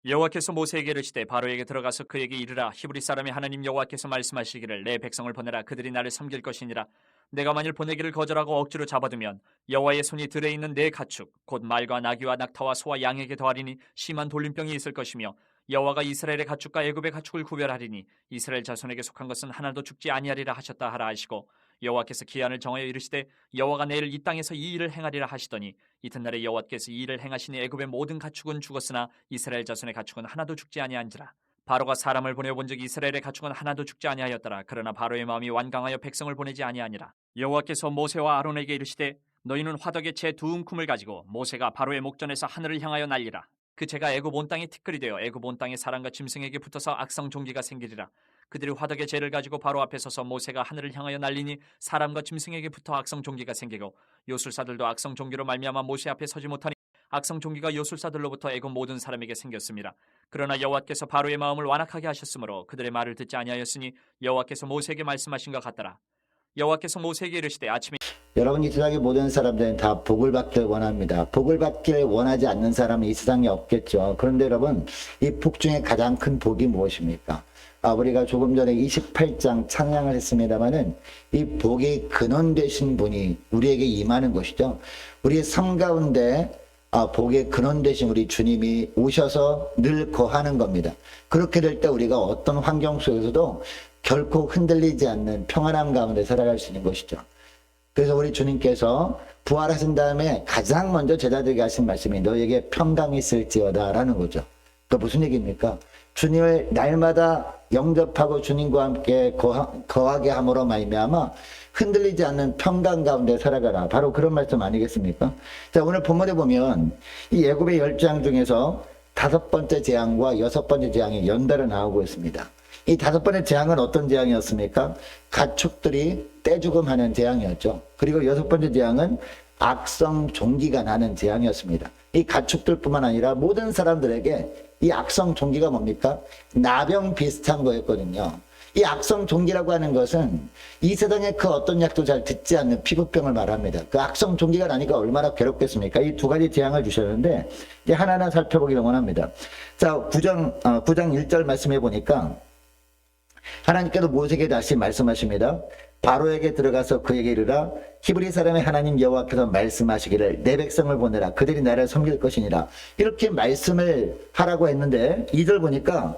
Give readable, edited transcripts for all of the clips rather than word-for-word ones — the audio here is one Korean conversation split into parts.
여호와께서 모세에게 이르시되 바로에게 들어가서 그에게 이르라. 히브리 사람의 하나님 여호와께서 말씀하시기를 내 백성을 보내라. 그들이 나를 섬길 것이니라. 내가 만일 보내기를 거절하고 억지로 잡아두면 여호와의 손이 들에 있는 내 가축 곧 말과 나귀와 낙타와 소와 양에게 더하리니 심한 돌림병이 있을 것이며 여호와가 이스라엘의 가축과 애굽의 가축을 구별하리니 이스라엘 자손에게 속한 것은 하나도 죽지 아니하리라 하셨다 하라 하시고, 여호와께서 기한을 정하여 이르시되 여호와가 내일 이 땅에서 이 일을 행하리라 하시더니 이튿날에 여호와께서 이 일을 행하시니 애굽의 모든 가축은 죽었으나 이스라엘 자손의 가축은 하나도 죽지 아니한지라. 바로가 사람을 보내본 적 이스라엘의 가축은 하나도 죽지 아니하였더라. 그러나 바로의 마음이 완강하여 백성을 보내지 아니하니라. 여호와께서 모세와 아론에게 이르시되 너희는 화덕에 재 두 움큼을 가지고 모세가 바로의 목전에서 하늘을 향하여 날리라. 그 재가 애굽 온 땅에 티끌이 되어 애굽 온 땅의 사람과 짐승에게 붙어서 악성 종기가 생기리라. 그들이 화덕의 재를 가지고 바로 앞에 서서 모세가 하늘을 향하여 날리니 사람과 짐승에게 붙어 악성 종기가 생기고 요술사들도 악성 종기로 말미암아 모세 앞에 서지 못하니 악성 종기가 요술사들로부터 애굽 모든 사람에게 생겼습니다. 그러나 여호와께서 바로의 마음을 완악하게 하셨으므로 그들의 말을 듣지 아니하였으니 여호와께서 모세에게 말씀하신 것 같더라. 여호와께서 모세에게 이르시되 아침에 여러분, 이 세상의 모든 사람들은 다 복을 받길 원합니다. 복을 받길 원하지 않는 사람은 이 세상에 없겠죠. 그런데 여러분, 이 복 중에 가장 큰 복이 무엇입니까? 우리가 조금 전에 28장 찬양을 했습니다마는 이 복이 근원 되신 분이 우리에게 임하는 것이죠. 우리의 삶 가운데 복의 근원 되신 우리 주님이 오셔서 늘 거하는 겁니다. 그렇게 될 때 우리가 어떤 환경 속에서도 결코 흔들리지 않는 평안함 가운데 살아갈 수 있는 것이죠. 그래서 우리 주님께서 부활하신 다음에 가장 먼저 제자들에게 하신 말씀이 너에게 평강이 있을지어다 라는 거죠. 그 무슨 얘기입니까? 주님을 날마다 영접하고 주님과 함께 거하게 함으로 말미암아 흔들리지 않는 평강 가운데 살아가라. 바로 그런 말씀 아니겠습니까? 자, 오늘 본문에 보면 이 애굽의 10재앙 중에서 5번째 재앙과 6번째 재앙이 연달아 나오고 있습니다. 이 5번째 재앙은 어떤 재앙이었습니까? 가축들이 떼죽음하는 재앙이었죠. 그리고 6번째 재앙은 악성 종기가 나는 재앙이었습니다. 이 가축들뿐만 아니라 모든 사람들에게 이 악성 종기가 뭡니까? 나병 비슷한 거였거든요. 이 악성 종기라고 하는 것은 이 세상에 그 어떤 약도 잘 듣지 않는 피부병을 말합니다. 그 악성 종기가 나니까 얼마나 괴롭겠습니까? 이 두 가지 재앙을 주셨는데 이제 하나하나 살펴보기를 원합니다. 자, 9장 1절 말씀해 보니까 하나님께서 모세에게 다시 말씀하십니다. 바로에게 들어가서 그에게 이르라. 히브리 사람의 하나님 여호와께서 말씀하시기를 내 백성을 보내라. 그들이 나를 섬길 것이니라. 이렇게 말씀을 하라고 했는데 2절 보니까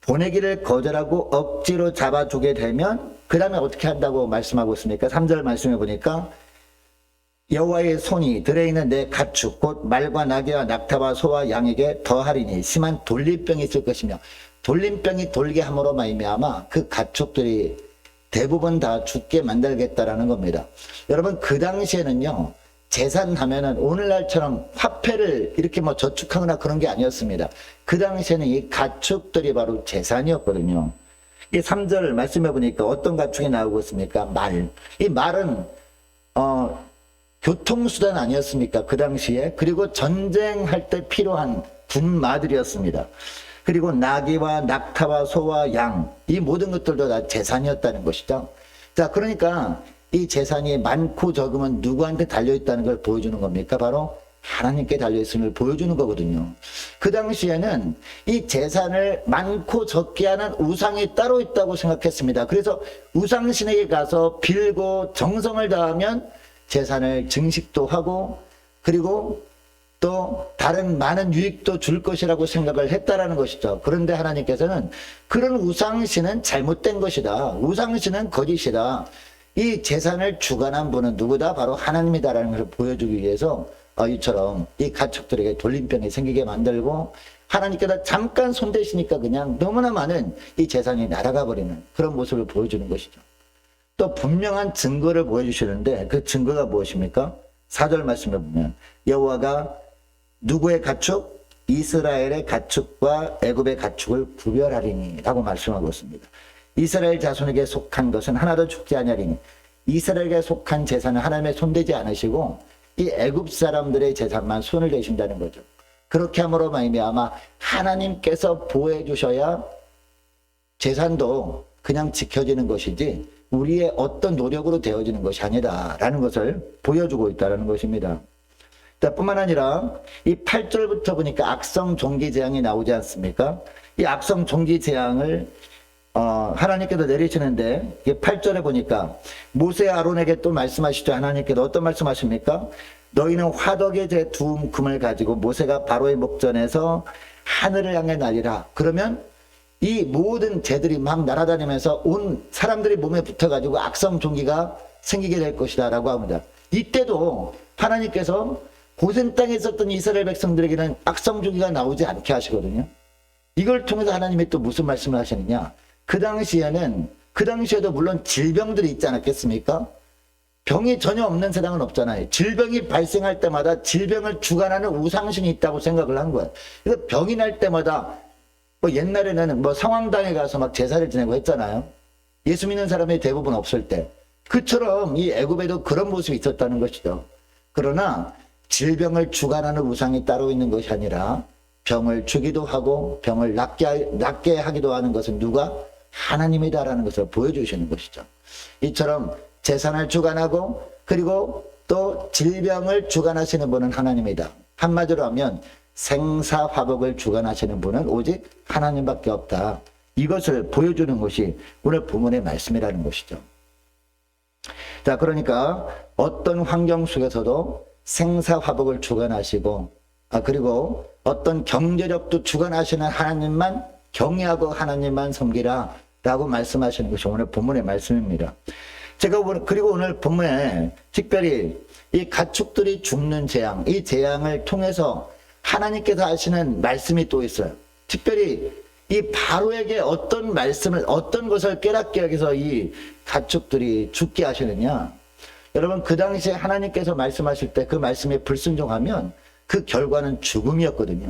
보내기를 거절하고 억지로 잡아주게 되면 그 다음에 어떻게 한다고 말씀하고 있습니까? 3절 말씀해 보니까 여호와의 손이 들에 있는 내 가축 곧 말과 나귀와 낙타와 소와 양에게 더하리니 심한 돌림병이 있을 것이며 돌림병이 돌게 함으로 말미암아 그 가축들이 대부분 다 죽게 만들겠다라는 겁니다. 여러분, 그 당시에는요, 재산하면은 오늘날처럼 화폐를 이렇게 뭐 저축하거나 그런 게 아니었습니다. 그 당시에는 이 가축들이 바로 재산이었거든요. 이 3절 말씀해 보니까 어떤 가축이 나오고 있습니까? 말. 이 말은 교통수단 아니었습니까? 그 당시에. 그리고 전쟁할 때 필요한 군마들이었습니다. 그리고 나귀와 낙타와 소와 양, 이 모든 것들도 다 재산이었다는 것이죠. 자, 그러니까 이 재산이 많고 적으면 누구한테 달려있다는 걸 보여주는 겁니까? 바로 하나님께 달려있음을 보여주는 거거든요. 그 당시에는 이 재산을 많고 적게 하는 우상이 따로 있다고 생각했습니다. 그래서 우상신에게 가서 빌고 정성을 다하면 재산을 증식도 하고 그리고 또 다른 많은 유익도 줄 것이라고 생각을 했다라는 것이죠. 그런데 하나님께서는 그런 우상신은 잘못된 것이다. 우상신은 거짓이다. 이 재산을 주관한 분은 누구다? 바로 하나님이다라는 것을 보여주기 위해서 이처럼 이 가축들에게 돌림병이 생기게 만들고 하나님께서 잠깐 손대시니까 그냥 너무나 많은 이 재산이 날아가 버리는 그런 모습을 보여주는 것이죠. 또 분명한 증거를 보여주시는데 그 증거가 무엇입니까? 4절 말씀에 보면 여호와가 누구의 가축? 이스라엘의 가축과 애굽의 가축을 구별하리니 라고 말씀하고 있습니다. 이스라엘 자손에게 속한 것은 하나도 죽지 아니하리니 이스라엘에게 속한 재산은 하나님의 손대지 않으시고 이 애굽 사람들의 재산만 손을 대신다는 거죠. 그렇게 함으로 말미암아 하나님께서 보호해 주셔야 재산도 그냥 지켜지는 것이지 우리의 어떤 노력으로 되어지는 것이 아니다라는 것을 보여주고 있다는 것입니다. 뿐만 아니라 이 8절부터 보니까 악성 종기 재앙이 나오지 않습니까? 이 악성 종기 재앙을 하나님께서 내리시는데 8절에 보니까 모세 아론에게 또 말씀하시죠. 하나님께서 어떤 말씀하십니까? 너희는 화덕의 제 두 움큼을 가지고 모세가 바로의 목전에서 하늘을 향해 날리라. 그러면 이 모든 재들이 막 날아다니면서 온 사람들이 몸에 붙어가지고 악성 종기가 생기게 될 것이다 라고 합니다. 이때도 하나님께서 고센 땅에 있었던 이스라엘 백성들에게는 악성 종기가 나오지 않게 하시거든요. 이걸 통해서 하나님이 또 무슨 말씀을 하시느냐? 그 당시에도 물론 질병들이 있지 않았겠습니까? 병이 전혀 없는 세상은 없잖아요. 질병이 발생할 때마다 질병을 주관하는 우상신이 있다고 생각을 한 거예요. 그래서 병이 날 때마다 옛날에는 성황당에 가서 막 제사를 지내고 했잖아요. 예수 믿는 사람이 대부분 없을 때. 그처럼 이 애굽에도 그런 모습이 있었다는 것이죠. 그러나 질병을 주관하는 우상이 따로 있는 것이 아니라 병을 주기도 하고 병을 낫게 하기도 하는 것은 누가? 하나님이다라는 것을 보여주시는 것이죠. 이처럼 재산을 주관하고 그리고 또 질병을 주관하시는 분은 하나님이다. 한마디로 하면 생사화복을 주관하시는 분은 오직 하나님밖에 없다. 이것을 보여주는 것이 오늘 본문의 말씀이라는 것이죠. 자, 그러니까 어떤 환경 속에서도 생사화복을 주관하시고 그리고 어떤 경제력도 주관하시는 하나님만 경외하고 하나님만 섬기라 라고 말씀하시는 것이 오늘 본문의 말씀입니다. 그리고 오늘 본문에 특별히 이 가축들이 죽는 재앙, 이 재앙을 통해서 하나님께서 하시는 말씀이 또 있어요. 특별히 이 바로에게 어떤 말씀을, 어떤 것을 깨닫게 하기 위해서 이 가축들이 죽게 하시느냐. 여러분, 그 당시에 하나님께서 말씀하실 때 그 말씀에 불순종하면 그 결과는 죽음이었거든요.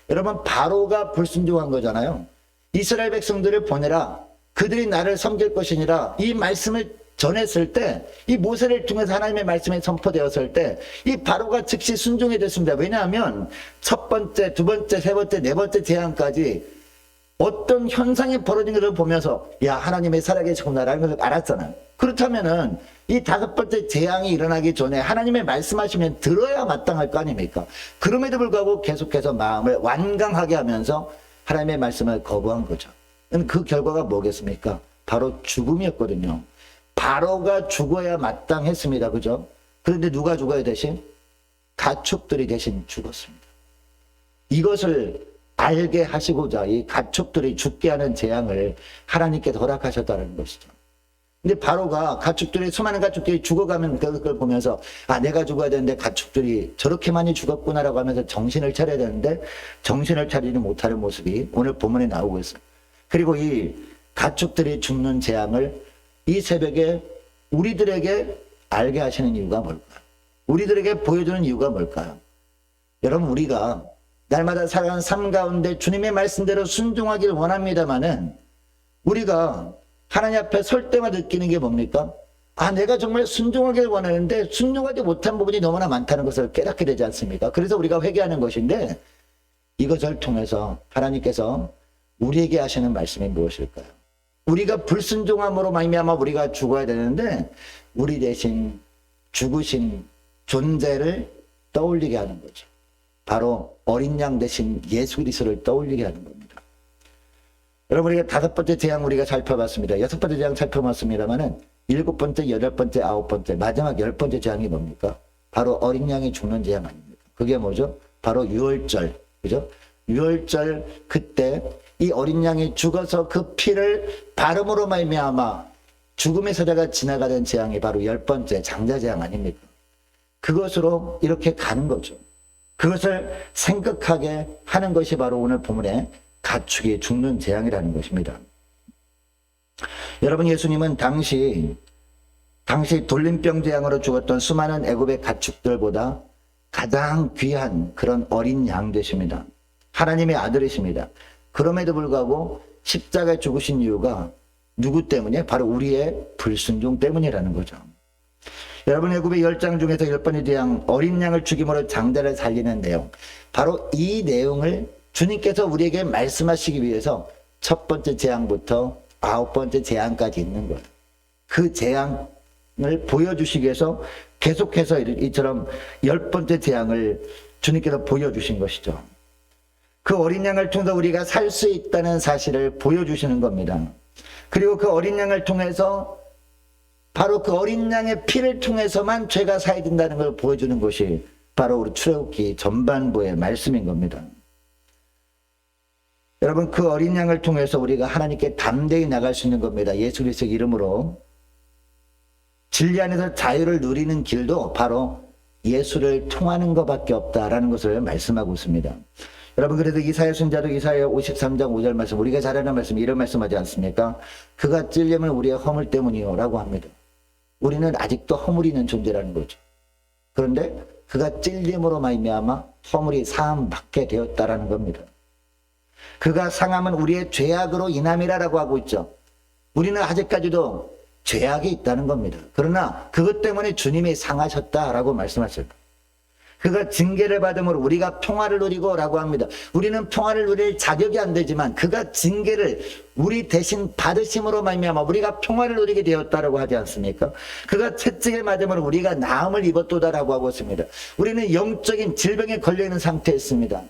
여러분, 바로가 불순종한 거잖아요. 이스라엘 백성들을 보내라. 그들이 나를 섬길 것이니라. 이 말씀을 전했을 때, 이 모세를 통해서 하나님의 말씀이 선포되었을 때, 이 바로가 즉시 순종이 됐습니다. 왜냐하면 첫 번째, 두 번째, 세 번째, 네 번째 재앙까지 어떤 현상이 벌어진 것을 보면서 야, 하나님의 살아계시구나라는 것을 알았잖아요. 그렇다면은 이 다섯 번째 재앙이 일어나기 전에 하나님의 말씀하시면 들어야 마땅할 거 아닙니까? 그럼에도 불구하고 계속해서 마음을 완강하게 하면서 하나님의 말씀을 거부한 거죠. 그 결과가 뭐겠습니까? 바로 죽음이었거든요. 바로가 죽어야 마땅했습니다. 그죠? 그런데 누가 죽어야 대신? 가축들이 대신 죽었습니다. 이것을 알게 하시고자 이 가축들이 죽게 하는 재앙을 하나님께서 허락하셨다는 것이죠. 근데 바로가 수많은 가축들이 죽어가면 그걸 보면서 내가 죽어야 되는데 가축들이 저렇게 많이 죽었구나라고 하면서 정신을 차려야 되는데 정신을 차리지 못하는 모습이 오늘 본문에 나오고 있어요. 그리고 이 가축들이 죽는 재앙을 이 새벽에 우리들에게 알게 하시는 이유가 뭘까요? 우리들에게 보여주는 이유가 뭘까요? 여러분, 우리가 날마다 살아가는 삶 가운데 주님의 말씀대로 순종하기를 원합니다마는 우리가 하나님 앞에 설 때마다 느끼는 게 뭡니까? 내가 정말 순종하기를 원하는데 순종하지 못한 부분이 너무나 많다는 것을 깨닫게 되지 않습니까? 그래서 우리가 회개하는 것인데 이것을 통해서 하나님께서 우리에게 하시는 말씀이 무엇일까요? 우리가 불순종함으로 말미암아 우리가 죽어야 되는데 우리 대신 죽으신 존재를 떠올리게 하는 거죠. 바로 어린 양 대신 예수 그리스도를 떠올리게 하는 겁니다. 여러분, 우리가 다섯 번째 재앙 우리가 살펴봤습니다. 여섯 번째 재앙 살펴봤습니다만은 일곱 번째, 여덟 번째, 아홉 번째, 마지막 열 번째 재앙이 뭡니까? 바로 어린 양이 죽는 재앙 아닙니까? 그게 뭐죠? 바로 유월절, 그죠? 유월절 그때 이 어린 양이 죽어서 그 피를 바름으로 말미암아 죽음의 사자가 지나가던 재앙이 바로 열 번째 장자 재앙 아닙니까? 그것으로 이렇게 가는 거죠. 그것을 생각하게 하는 것이 바로 오늘 본문에 가축이 죽는 재앙이라는 것입니다. 여러분, 예수님은 당시 돌림병 재앙으로 죽었던 수많은 애굽의 가축들보다 가장 귀한 그런 어린 양 되십니다. 하나님의 아들이십니다. 그럼에도 불구하고 십자가에 죽으신 이유가 누구 때문에? 바로 우리의 불순종 때문이라는 거죠. 여러분, 애굽의 10장 중에서 10번째 재앙 어린 양을 죽임으로 장자를 살리는 내용, 바로 이 내용을 주님께서 우리에게 말씀하시기 위해서 첫 번째 재앙부터 아홉 번째 재앙까지 있는 거예요. 그 재앙 보여주시기 위해서 계속해서 이처럼 10번째 재앙을 주님께서 보여주신 것이죠. 그 어린 양을 통해서 우리가 살 수 있다는 사실을 보여주시는 겁니다. 그리고 그 어린 양을 통해서 바로 그 어린 양의 피를 통해서만 죄가 사해진다는 걸 보여주는 것이 바로 우리 출애굽기 전반부의 말씀인 겁니다. 여러분, 그 어린 양을 통해서 우리가 하나님께 담대히 나갈 수 있는 겁니다. 예수 그리스도의 이름으로. 진리 안에서 자유를 누리는 길도 바로 예수를 통하는 것밖에 없다라는 것을 말씀하고 있습니다. 여러분, 그래도 이사야 선지자도 이사야 53장 5절 말씀, 우리가 잘 아는 말씀, 이런 말씀하지 않습니까? 그가 찔림은 우리의 허물 때문이요 라고 합니다. 우리는 아직도 허물이 있는 존재라는 거죠. 그런데 그가 찔림으로 말미암아 허물이 사함받게 되었다라는 겁니다. 그가 상함은 우리의 죄악으로 인함이라고 하고 있죠. 우리는 아직까지도 죄악이 있다는 겁니다. 그러나 그것 때문에 주님이 상하셨다라고 말씀하셨어요. 그가 징계를 받음으로 우리가 평화를 누리고 라고 합니다. 우리는 평화를 누릴 자격이 안 되지만 그가 징계를 우리 대신 받으심으로 말미암아 우리가 평화를 누리게 되었다라고 하지 않습니까? 그가 채찍을 맞음으로 우리가 나음을 입었도다라고 하고 있습니다. 우리는 영적인 질병에 걸려있는 상태였습니다.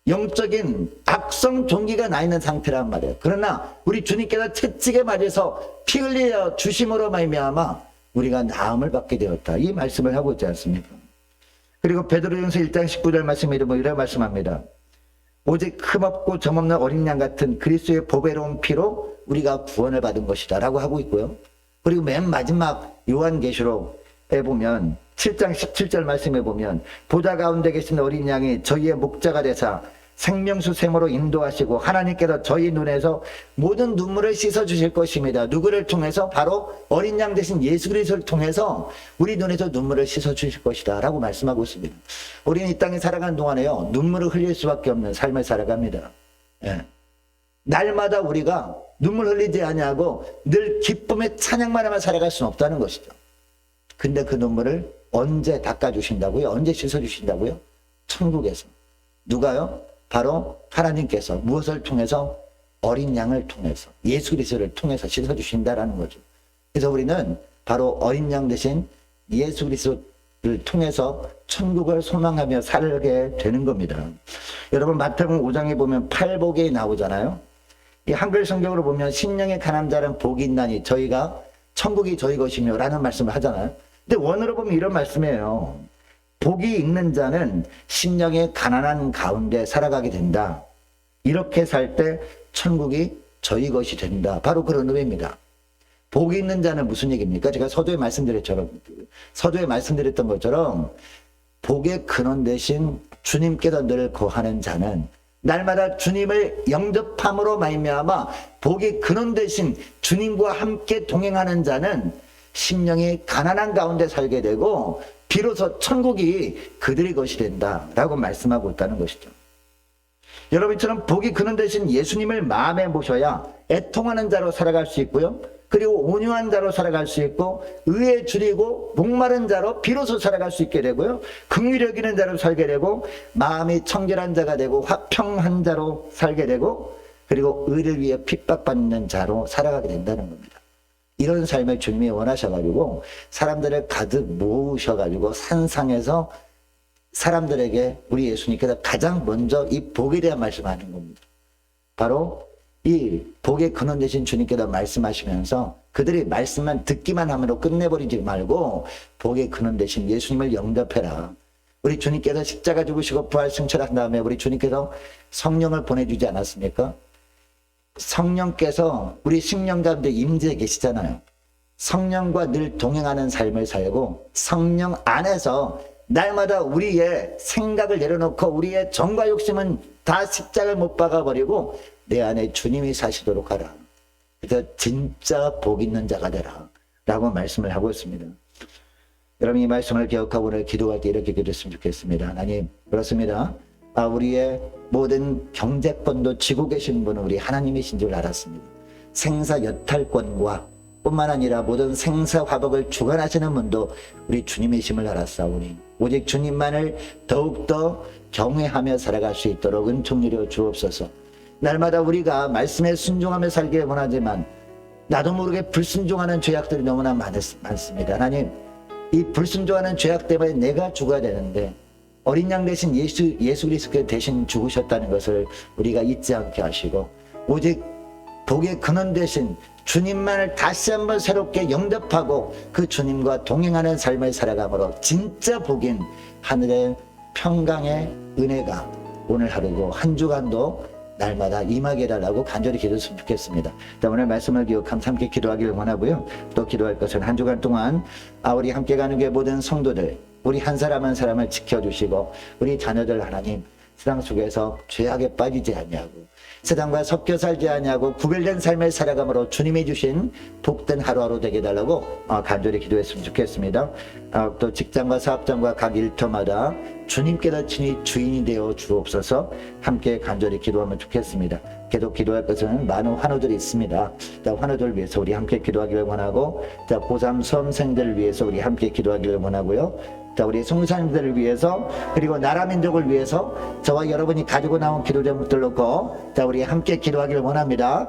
영적인 악성 종기가 나 있는 상태란 말이에요. 그러나 우리 주님께서 채찍에 맞아서 피 흘려 주심으로 말미암아 우리가 나음을 받게 되었다. 이 말씀을 하고 있지 않습니까? 그리고 베드로전서 1장 19절 말씀에 이런 말씀합니다. 오직 흠없고 점없는 어린 양 같은 그리스도의 보배로운 피로 우리가 구원을 받은 것이다 라고 하고 있고요. 그리고 맨 마지막 요한계시록에 보면 7장 17절 말씀에 보면 보좌 가운데 계신 어린 양이 저희의 목자가 되사 생명수 샘으로 인도하시고 하나님께서 저희 눈에서 모든 눈물을 씻어주실 것입니다. 누구를 통해서? 바로 어린 양 대신 예수 그리스도를 통해서 우리 눈에서 눈물을 씻어주실 것이다 라고 말씀하고 있습니다. 우리는 이 땅에 살아가는 동안에요, 눈물을 흘릴 수밖에 없는 삶을 살아갑니다. 예. 날마다 우리가 눈물 흘리지 아니하고 늘 기쁨의 찬양만 하며 살아갈 수는 없다는 것이죠. 근데 그 눈물을 언제 닦아주신다고요? 언제 씻어주신다고요? 천국에서. 누가요? 바로 하나님께서 무엇을 통해서? 어린 양을 통해서, 예수 그리스도를 통해서 씻어주신다라는 거죠. 그래서 우리는 바로 어린 양 대신 예수 그리스도를 통해서 천국을 소망하며 살게 되는 겁니다. 여러분, 마태복음 5장에 보면 팔복이 나오잖아요. 이 한글 성경으로 보면 심령의 가난한 자는 복이 있나니 저희가 천국이 저희 것이며 라는 말씀을 하잖아요. 근데 원어로 보면 이런 말씀이에요. 복이 있는 자는 심령의 가난한 가운데 살아가게 된다. 이렇게 살 때 천국이 저희 것이 된다. 바로 그런 의미입니다. 복이 있는 자는 무슨 얘기입니까? 제가 서두에 말씀드렸던 것처럼 복의 근원 대신 주님께서 늘 거하는 자는 날마다 주님을 영접함으로 말미암아 복의 근원 대신 주님과 함께 동행하는 자는 심령이 가난한 가운데 살게 되고 비로소 천국이 그들의 것이 된다라고 말씀하고 있다는 것이죠. 여러분처럼 복이 근원 대신 예수님을 마음에 모셔야 애통하는 자로 살아갈 수 있고요. 그리고 온유한 자로 살아갈 수 있고 의에 줄이고 목마른 자로 비로소 살아갈 수 있게 되고요. 긍휼히 여기는 자로 살게 되고 마음이 청결한 자가 되고 화평한 자로 살게 되고 그리고 의를 위해 핍박받는 자로 살아가게 된다는 겁니다. 이런 삶을 주님이 원하셔가지고 사람들을 가득 모으셔가지고 산상에서 사람들에게 우리 예수님께서 가장 먼저 이 복에 대한 말씀하는 겁니다. 바로 이 복의 근원 되신 주님께서 말씀하시면서 그들이 말씀만 듣기만 하므로 끝내버리지 말고 복의 근원 되신 예수님을 영접해라. 우리 주님께서 십자가 죽으시고 부활 승천한 다음에 우리 주님께서 성령을 보내주지 않았습니까? 성령께서 우리 심령 가운데 임재해 계시잖아요. 성령과 늘 동행하는 삶을 살고 성령 안에서 날마다 우리의 생각을 내려놓고 우리의 정과 욕심은 다 십자가를 못 박아버리고 내 안에 주님이 사시도록 하라. 그래서 진짜 복 있는 자가 되라 라고 말씀을 하고 있습니다. 여러분, 이 말씀을 기억하고 오늘 기도할 때 이렇게 기도했으면 좋겠습니다. 하나님, 그렇습니다. 우리의 모든 경제권도 쥐고 계신 분은 우리 하나님이신 줄 알았습니다. 생사 여탈권과 뿐만 아니라 모든 생사 화복을 주관하시는 분도 우리 주님이심을 알았사오니 오직 주님만을 더욱더 경외하며 살아갈 수 있도록 은총 누려 주옵소서. 날마다 우리가 말씀에 순종하며 살길 원하지만 나도 모르게 불순종하는 죄악들이 너무나 많습니다. 하나님, 이 불순종하는 죄악 때문에 내가 죽어야 되는데 어린 양 대신 예수 그리스도께서 대신 죽으셨다는 것을 우리가 잊지 않게 하시고, 오직 복의 근원 대신 주님만을 다시 한번 새롭게 영접하고 그 주님과 동행하는 삶을 살아감으로 진짜 복인 하늘의 평강의 은혜가 오늘 하루도 한 주간도 날마다 임하게 해달라고 간절히 기도했으면 좋겠습니다. 오늘 말씀을 기억하면서 함께 기도하기를 원하고요. 또 기도할 것은 한 주간 동안 우리 함께 가는 게 모든 성도들, 우리 한 사람 한 사람을 지켜주시고 우리 자녀들 하나님 세상 속에서 죄악에 빠지지 않냐고, 세상과 섞여 살지 않냐고 구별된 삶을 살아감으로 주님이 주신 복된 하루하루 되게 해달라고 간절히 기도했으면 좋겠습니다. 또 직장과 사업장과 각 일터마다 주님께서 친히 주인이 되어 주옵소서 함께 간절히 기도하면 좋겠습니다. 계속 기도할 것은 많은 환우들이 있습니다. 환우들을 위해서 우리 함께 기도하기를 원하고, 고3 수험생들을 위해서 우리 함께 기도하기를 원하고요. 우리 성사님들을 위해서, 그리고 나라 민족을 위해서 저와 여러분이 가지고 나온 기도 제목들 놓고 우리 함께 기도하기를 원합니다.